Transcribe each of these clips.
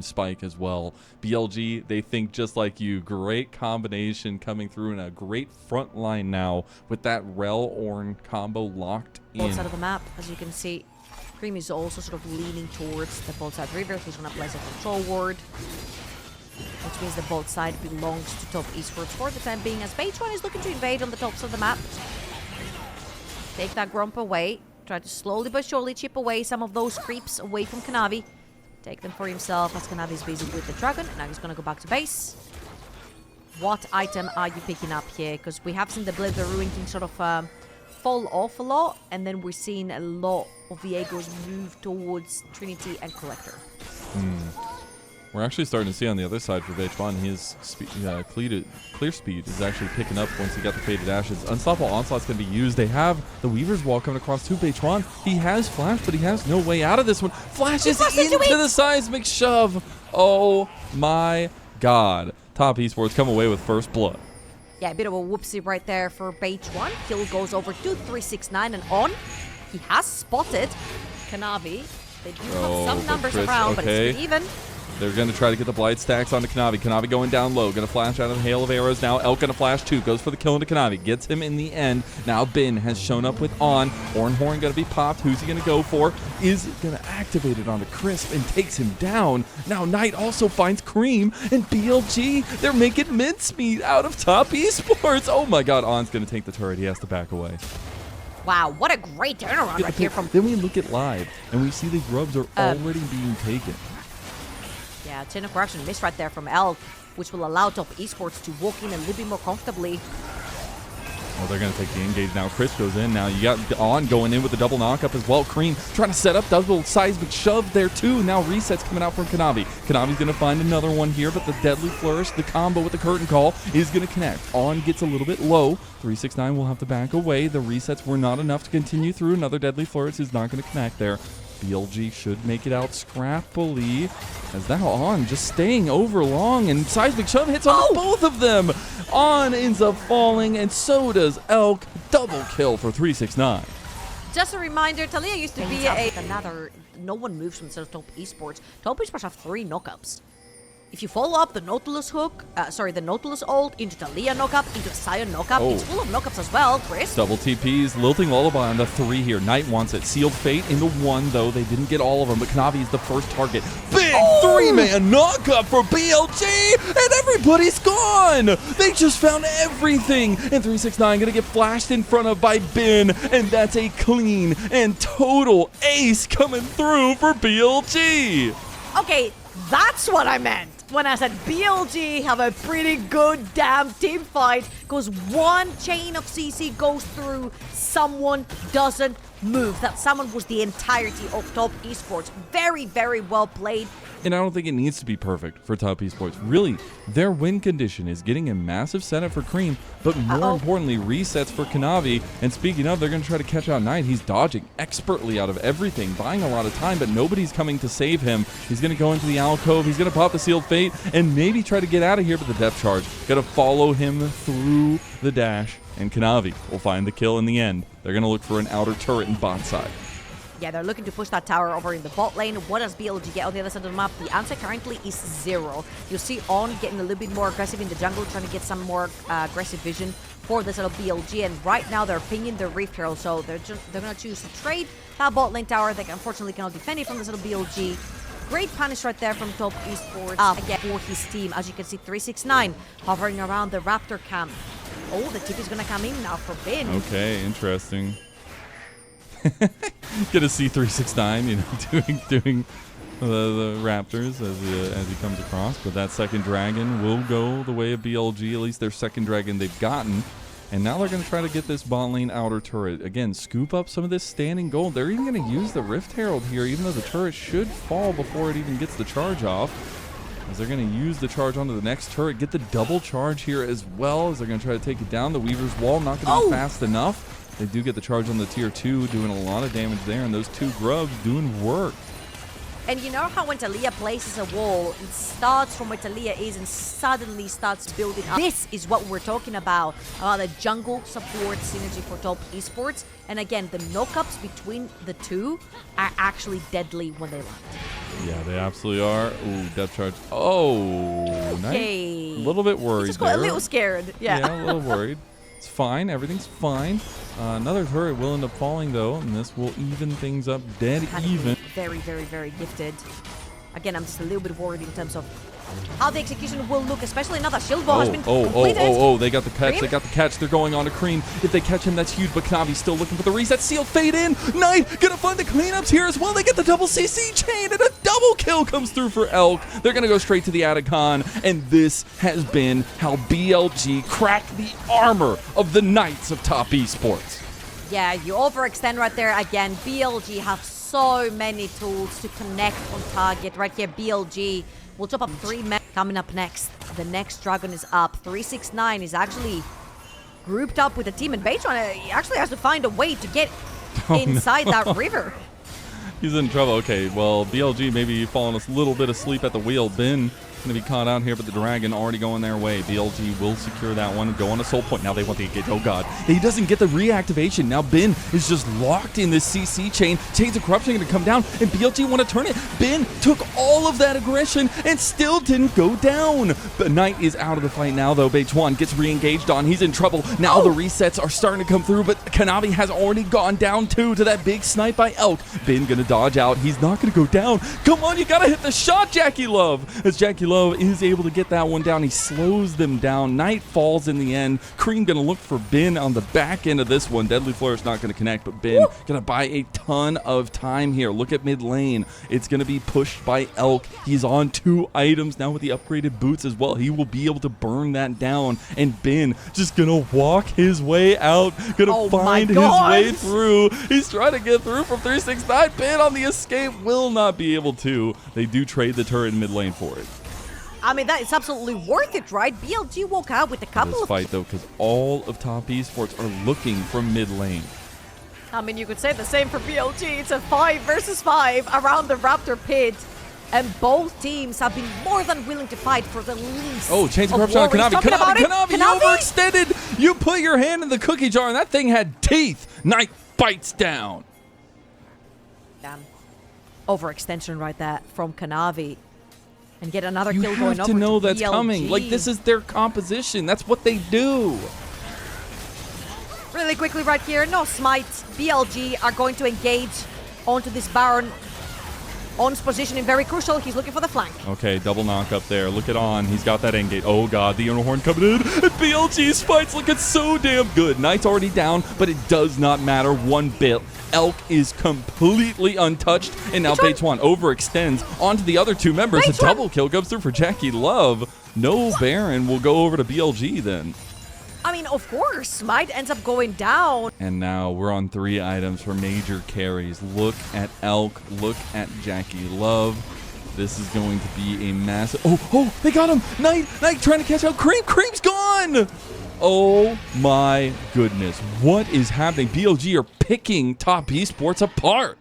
spike as well. BLG, they think just like you. Great combination coming through, and a great front line now with that Rel-Ornn combo locked in. Both side of the map, as you can see. Cream is also sort of leaning towards the both side river. He's going to place a control ward, which means the both side belongs to top Esports for the time being, as BH1 is looking to invade on the tops of the map. Take that Grump away. Try to slowly but surely chip away some of those creeps away from Kanavi. Take them for himself, as Kanavi is busy with the dragon. Now he's going to go back to base. What item are you picking up here? Because we have seen the Blade the Ruin King sort of fall off a lot, and then we're seeing a lot of Viegos move towards Trinity and Collector. We're actually starting to see on the other side for BH1, his clear speed is actually picking up once he got the Faded Ashes. Unstoppable Onslaught's going to be used. They have the Weaver's Wall coming across to BH1. He has Flash, but he has no way out of this one. Flashes into the seismic shove. Oh my god. Top Esports come away with first blood. Yeah, a bit of a whoopsie right there for BH1. Kill goes over to 369 and on. He has spotted Kanavi. They do have some numbers around, but it's even. They're going to try to get the Blight stacks onto Kanavi. Kanavi going down low. Going to flash out of the hail of arrows now. Elk going to flash too. Goes for the kill into Kanavi. Gets him in the end. Now Bin has shown up with On. Horn going to be popped. Who's he going to go for? Is going to activate it onto Crisp and takes him down. Now Knight also finds Cream and BLG. They're making mincemeat out of top Esports. Oh my god. On's going to take the turret. He has to back away. Wow, what a great turnaround right here from... Then we look at live and we see the grubs are already being taken. Yeah, chain of correction missed right there from Elk, which will allow top Esports to walk in a little bit more comfortably. Well, they're going to take the engage now. Chris goes in. Now you got On going in with the double knockup as well. Cream trying to set up. Double seismic shove there too. Now resets coming out from Kanavi. Kanavi's going to find another one here, but the Deadly Flourish, the combo with the curtain call, is going to connect. On gets a little bit low. 369 will have to back away. The resets were not enough to continue through. Another Deadly Flourish is not going to connect there. BLG should make it out scrappily, as now On just staying over long, and seismic shove hits on both of them. On ends up falling, and so does Elk. Double kill for 369. Just a reminder, Taliyah used to be another. No one moves from top Esports. Top Esports have 3 knockups. If you follow up the Nautilus hook, the Nautilus ult into Taliyah knockup, into Sion knockup, it's full of knockups as well, Chris. Double TPs, Lilting Lullaby on the 3 here. Knight wants it. Sealed Fate into 1, though. They didn't get all of them, but Kanavi is the first target. Big 3-man knockup for BLG, and everybody's gone. They just found everything. And 369 going to get flashed in front of by Bin, and that's a clean and total ace coming through for BLG. Okay, that's what I meant when I said BLG have a pretty good damn team fight, because one chain of CC goes through, someone doesn't move. That someone was the entirety of top Esports. Very, very well played. And I don't think it needs to be perfect for top Esports. Really, their win condition is getting a massive setup for Cream, but more importantly, resets for Kanavi. And speaking of, they're going to try to catch out Knight. He's dodging expertly out of everything, buying a lot of time, but nobody's coming to save him. He's going to go into the alcove. He's going to pop the Sealed Fate and maybe try to get out of here, but the depth charge going to follow him through the dash, and Kanavi will find the kill in the end. They're going to look for an outer turret in bot side. Yeah, they're looking to push that tower over in the bot lane. What does BLG get on the other side of the map? The answer currently is 0. You see On getting a little bit more aggressive in the jungle, trying to get some more aggressive vision for this little BLG. And right now they're pinging the Rift Herald, so they're going to choose to trade that bot lane tower. They unfortunately cannot defend it from this little BLG. Great punish right there from top Esports again for his team. As you can see, 369 hovering around the Raptor camp. Oh, the tip is going to come in now for Bin. Okay, interesting. Gonna see 369, you know, doing the Raptors as he comes across, but that second dragon will go the way of BLG. At least their second dragon they've gotten, and now they're gonna try to get this bot lane outer turret again, scoop up some of this standing gold. They're even gonna use the Rift Herald here, even though the turret should fall before it even gets the charge off. As they're going to use the charge onto the next turret, get the double charge here as well, as they're going to try to take it down. The Weaver's Wall not going to be fast enough. They do get the charge on the tier 2, doing a lot of damage there, and those 2 grubs doing work. And you know how when Taliyah places a wall, it starts from where Taliyah is and suddenly starts building up. This is what we're talking about the jungle support synergy for top esports. And again, the knockups between the two are actually deadly when they land. Yeah, they absolutely are. Ooh, depth charge. Oh, okay. Nice. A little bit worried Just there. got a little scared. Yeah, a little worried. It's fine. Everything's fine. Another turret will end up falling, though, and this will even things up dead even. Very, very, very gifted. Again, I'm just a little bit worried in terms of how the execution will look, especially now that Shield Ball has been completed. They got the catch. Cream? They got the catch. They're going on to Cream. If they catch him, that's huge, but Knavi's still looking for the reset. Seal fade in. Knight gonna find the cleanups here as well. They get the double CC chain, and a double kill comes through for Elk. They're gonna go straight to the Atacon, and this has been how BLG cracked the armor of the Knights of top esports. Yeah, you overextend right there again. BLG have so many tools to connect on target. Right here, BLG will top up 3 men. Coming up next, the next Dragon is up. 369 is actually grouped up with the team, and Baytron actually has to find a way to get inside that river. He's in trouble. Okay, well, BLG maybe falling a little bit asleep at the wheel. Ben going to be caught out here, but the Dragon already going their way. BLG will secure that one, go on a soul point. Now they want the engage. Oh, God. He doesn't get the reactivation. Now Ben is just locked in this CC chain. Chains of Corruption going to come down, and BLG want to turn it. Ben took all of that aggression and still didn't go down. The Knight is out of the fight now, though. Baytron gets re-engaged on. He's in trouble. Now the resets are starting to come through, but Kanavi has already gone down, too, to that big snipe by Elk. Ben going to dodge out. He's not going to go down. Come on, you got to hit the shot, Jackie Love. As Jackie Love is able to get that one down. He slows them down. Knight falls in the end. Cream going to look for Ben on the back end of this one. Deadly Flourish not going to connect, but Ben going to buy a ton of time here. Look at mid lane. It's going to be pushed by Elk. He's on 2 items now with the upgraded boots as well. He will be able to burn that down, and Ben just going to walk his way out. Going to find his way through. He's trying to get through from 369. Ben on the escape will not be able to. They do trade the turret in mid lane for it. I mean, that is absolutely worth it, right? BLG walk out with a couple this of fight, though, because all of top esports are looking from mid lane. I mean, you could say the same for BLG. It's a 5 versus 5 around the Raptor pit. And both teams have been more than willing to fight for the least. Oh, Chains of Corruption on Kanavi. Kanavi, you overextended. You put your hand in the cookie jar, and that thing had teeth. Knight bites down. Damn. Overextension right there from Kanavi. And get another kill going over to You have to know that's BLG. coming. Like, this is their composition. That's what they do. Really quickly right here, no smites. BLG are going to engage onto this Baron. On's positioning very crucial. He's looking for the flank. Okay, double knock up there. Look at On. He's got that engage. Oh, God. The Inner Horn coming in. And BLG's fight's looking so damn good. Knight's already down, but it does not matter one bit. Elk is completely untouched, and now Baytron overextends onto the other 2 members. A double kill comes through for Jackie Love. No Baron will go over to BLG then. I mean, of course, Smite ends up going down. And now we're on 3 items for major carries. Look at Elk. Look at Jackie Love. This is going to be a massive... Oh, they got him! Knight trying to catch out Cream. Cream's gone! Oh my goodness. What is happening? BLG are picking top esports apart.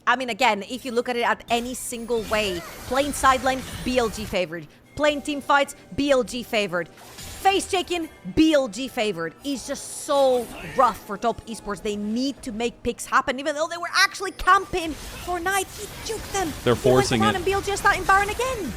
I mean, again, if you look at it at any single way, playing side lane, BLG favored. Playing team fights, BLG favored. Face checking, BLG favored. It's just so rough for top esports. They need to make picks happen, even though they were actually camping for Knight. He juked them. They're forcing it. And BLG is starting Baron again.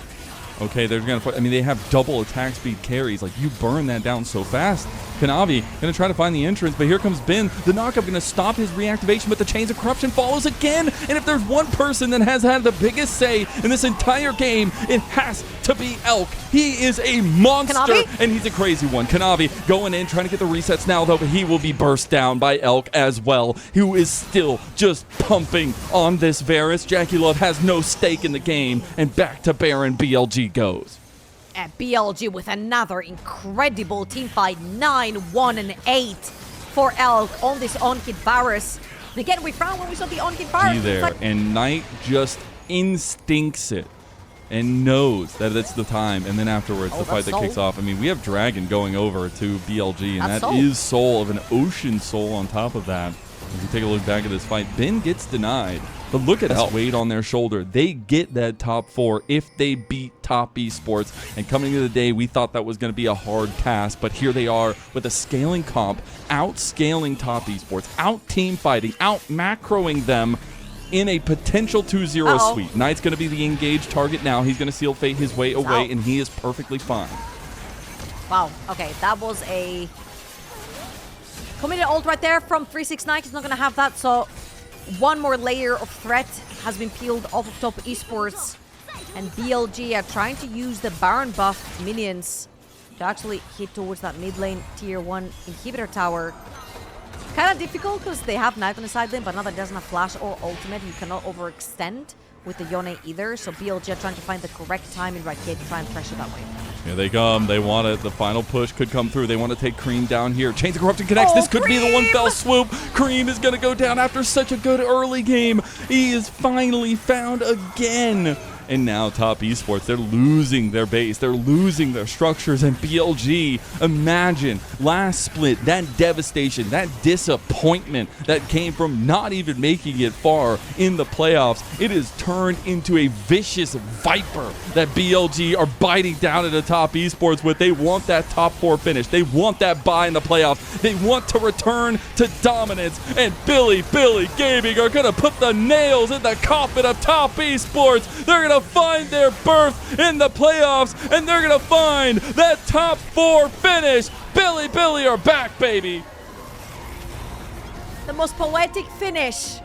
Okay, they're going to... I mean, they have double attack speed carries. Like, you burn that down so fast. Kanavi going to try to find the entrance, but here comes Ben. The knockup going to stop his reactivation, but the Chains of Corruption follows again. And if there's one person that has had the biggest say in this entire game, it has to be Elk. He is a monster, Kanavi? And he's a crazy one. Kanavi going in, trying to get the resets now, though, but he will be burst down by Elk as well, who is still just pumping on this Varus. Jackie Love has no stake in the game, and back to Baron BLG goes. At BLG with another incredible team fight, 9-1-8 for Elk on this on-kid Varus. Again, we found when we saw the on-kid Varus. There, and Knight just instincts it and knows that it's the time, and then afterwards the fight that kicks off. I mean, we have Dragon going over to BLG, and that is Soul of an Ocean Soul on top of that. If you take a look back at this fight, Ben gets denied. But look at that weight on their shoulder. They get that top 4 if they beat top esports. And coming into the day, we thought that was going to be a hard task. But here they are with a scaling comp, outscaling top esports, out team fighting, out macroing them in a potential 2-0 sweep. Knight's going to be the engaged target now. He's going to seal fate his way away, and he is perfectly fine. Wow. Okay, that was a committed ult right there from 369. He's not going to have that, so one more layer of threat has been peeled off of top esports. And BLG are trying to use the Baron buff minions to actually hit towards that mid lane tier 1 inhibitor tower. Kind of difficult because they have Knight on the side lane, but now that it doesn't have flash or ultimate, you cannot overextend with the Yone either. So BLG are trying to find the correct timing right here to try and pressure that way. Here they come. They want it. The final push could come through. They want to take Cream down here. Chains of Corruption connects. This could be the one fell swoop. Cream is going to go down after such a good early game. He is finally found again. And now top esports, they're losing their base, they're losing their structures, and BLG, imagine last split, that devastation, that disappointment that came from not even making it far in the playoffs. It is turned into a vicious viper that BLG are biting down at the top esports with. They want that top 4 finish, they want that bye in the playoffs, they want to return to dominance, and Bilibili Gaming are going to put the nails in the coffin of top esports. They're going to find their berth in the playoffs, and they're going to find that top 4 finish. Bilibili are back, baby. The most poetic finish